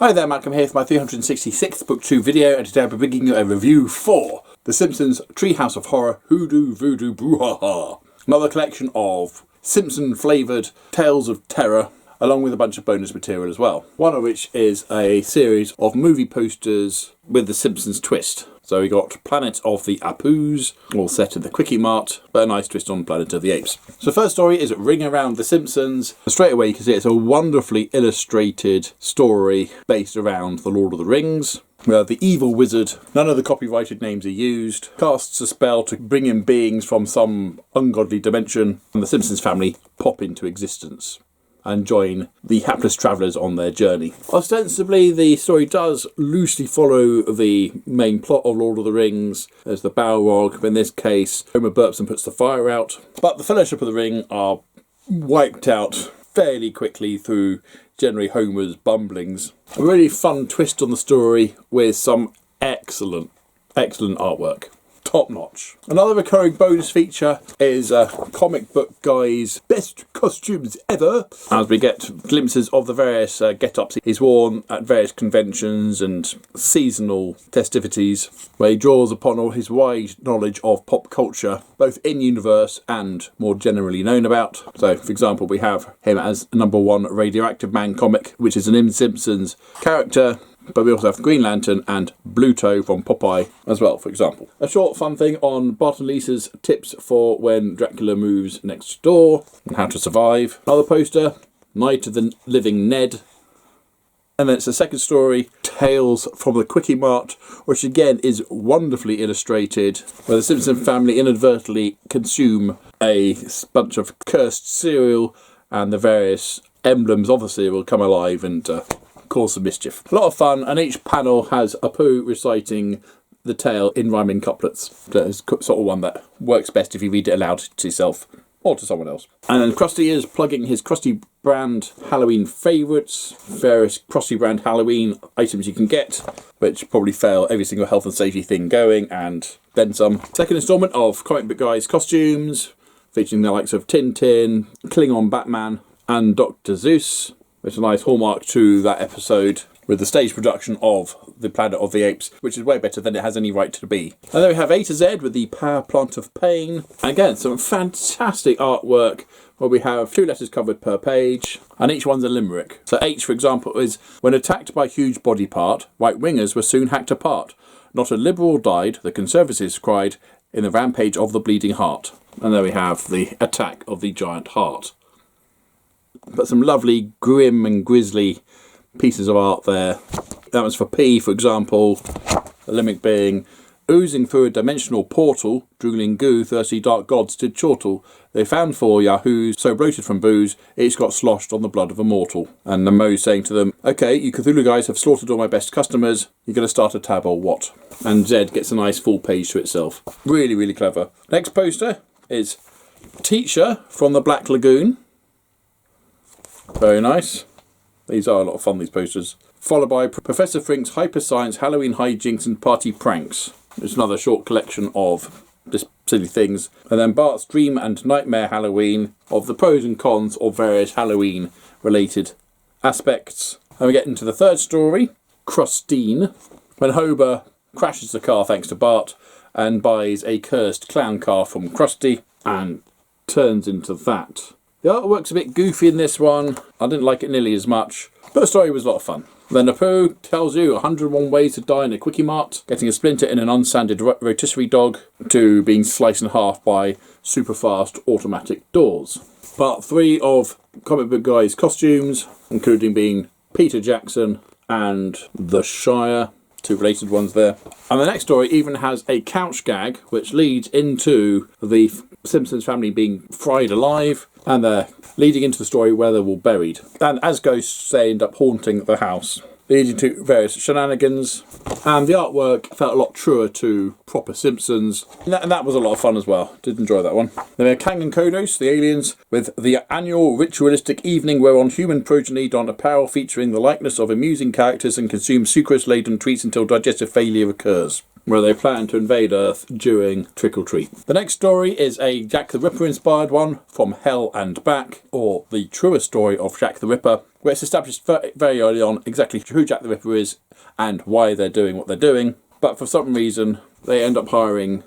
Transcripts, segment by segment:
Hi there, Malcolm here for my 366th Booktube video, and today I'll be bringing you a review for The Simpsons Treehouse of Horror, Hoodoo, Voodoo, Brouhaha. Another collection of Simpson flavoured tales of terror, along with a bunch of bonus material as well. One of which is a series of movie posters with the Simpsons twist. So we got Planet of the Apu's, all set in the Quickie Mart, but a nice twist on Planet of the Apes. So first story is Ring Around the Simpsons. Straight away you can see it's a wonderfully illustrated story based around the Lord of the Rings, where the evil wizard, none of the copyrighted names are used, casts a spell to bring in beings from some ungodly dimension, and the Simpsons family pop into existence and join the hapless travellers on their journey. Ostensibly, the story does loosely follow the main plot of Lord of the Rings. There's the Balrog, but in this case, Homer burps and puts the fire out. But the Fellowship of the Ring are wiped out fairly quickly through generally Homer's bumblings. A really fun twist on the story with some excellent artwork. Top notch. Another recurring bonus feature is Comic Book Guy's best costumes ever, as we get glimpses of the various get-ups he's worn at various conventions and seasonal festivities, where he draws upon all his wide knowledge of pop culture, both in-universe and more generally known about. So, for example, we have him as #1 Radioactive Man comic, which is an M. Simpsons character. But we also have Green Lantern and Bluto from Popeye as well, for example. A short fun thing on Bart and Lisa's tips for when Dracula moves next door and how to survive. Another poster, Night of the Living Ned. And then it's the second story, Tales from the Quickie Mart, which again is wonderfully illustrated, where the Simpson family inadvertently consume a bunch of cursed cereal and the various emblems of the cereal come alive and cause some mischief. A lot of fun, and each panel has Apu reciting the tale in rhyming couplets. So it's sort of one that works best if you read it aloud to yourself or to someone else. And then Krusty is plugging his Krusty brand Halloween favourites, various Krusty brand Halloween items you can get, which probably fail every single health and safety thing going, and then some. Second instalment of Comic Book Guy's costumes, featuring the likes of Tintin, Klingon Batman, and Dr. Zeus. It's a nice hallmark to that episode with the stage production of the Planet of the Apes, which is way better than it has any right to be. And then we have A to Z with the Power Plant of Pain. Again, some fantastic artwork where we have 2 letters covered per page, and each one's a limerick. So H, for example, is, when attacked by huge body part, right wingers were soon hacked apart. Not a liberal died, the Conservatives cried, in the rampage of the bleeding heart. And there we have the attack of the giant heart. But some lovely grim and grisly pieces of art there. That was for P, for example, the limerick being, oozing through a dimensional portal, drooling goo, thirsty dark gods did chortle. They found 4 yahoos, so bloated from booze, each got sloshed on the blood of a mortal. And the Moe's saying to them, okay, you Cthulhu guys have slaughtered all my best customers, you're going to start a tab or what? And Z gets a nice full page to itself. Really, really clever. Next poster is Teacher from the Black Lagoon. Very nice. These are a lot of fun, these posters. Followed by Professor Frink's Hyper Science Halloween Hijinks and Party Pranks. It's another short collection of just silly things. And then Bart's Dream and Nightmare Halloween, of the pros and cons of various Halloween related aspects. And we get into the third story, Crustine, when Homer crashes the car thanks to Bart and buys a cursed clown car from Krusty and turns into that. The artwork's a bit goofy in this one. I didn't like it nearly as much, but the story was a lot of fun. Then Apu tells you 101 ways to die in a Quickie Mart, getting a splinter in an unsanded rotisserie dog, to being sliced in half by super fast automatic doors. Part 3 of Comic Book Guy's costumes, including being Peter Jackson and the Shire, 2 related ones there. And the next story even has a couch gag, which leads into the Simpsons family being fried alive, and they're leading into the story where they're all buried. And as ghosts, they end up haunting the house, leading to various shenanigans. And the artwork felt a lot truer to proper Simpsons, and that was a lot of fun as well. Did enjoy that one. Then we have Kang and Kodos, the aliens, with the annual ritualistic evening whereon human progeny don apparel featuring the likeness of amusing characters and consume sucrose-laden treats until digestive failure occurs. where they plan to invade Earth during Trick or Treat. The next story is a Jack the Ripper inspired one, From Hell and Back, or the truest story of Jack the Ripper, where it's established very early on exactly who Jack the Ripper is and why they're doing what they're doing. But for some reason, they end up hiring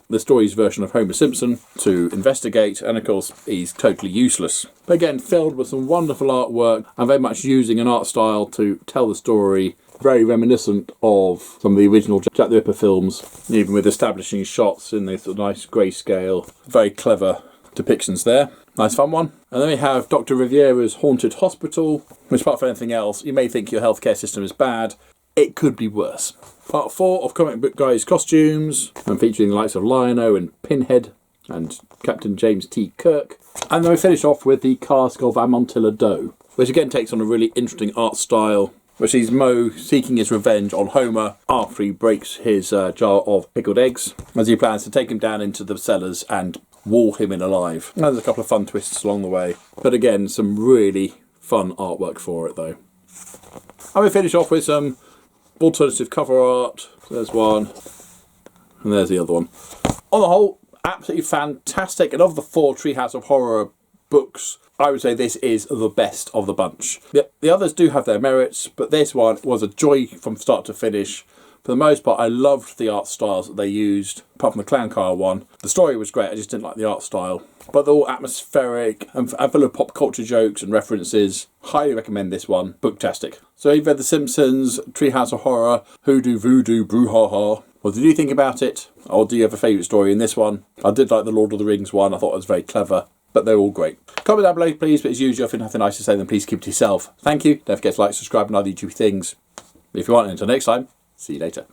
the story's version of Homer Simpson to investigate, and of course he's totally useless. But again, filled with some wonderful artwork and very much using an art style to tell the story, very reminiscent of some of the original Jack the Ripper films, even with establishing shots in this nice grayscale. Very clever depictions there. Nice fun one. And then we have Dr. Riviera's Haunted Hospital, which apart from anything else, you may think your healthcare system is bad. It could be worse. Part 4 of Comic Book Guy's costumes, and featuring the likes of Lion-O and Pinhead and Captain James T. Kirk. And then we finish off with the Cask of Amontilla Doe, which again takes on a really interesting art style, which sees Moe seeking his revenge on Homer after he breaks his jar of pickled eggs, as he plans to take him down into the cellars and wall him in alive. And there's a couple of fun twists along the way, but again, some really fun artwork for it though. And we finish off with some alternative cover art. There's one, and there's the other one. On the whole, absolutely fantastic. And of the 4 Treehouse of Horror books, I would say this is the best of the bunch. The others do have their merits, but this one was a joy from start to finish. For the most part, I loved the art styles that they used, apart from the Clown Car one. The story was great, I just didn't like the art style. But they're all atmospheric and full of pop culture jokes and references. Highly recommend this one. Booktastic. So you've read The Simpsons, Treehouse of Horror, Hoodoo, Voodoo, Brouhaha. What did you think about it? Or do you have a favourite story in this one? I did like the Lord of the Rings one. I thought it was very clever. But they're all great. Comment down below, please. But as usual, if you have nothing nice to say, then please keep it to yourself. Thank you. Don't forget to like, subscribe, and other YouTube things. If you want, until next time, see you later.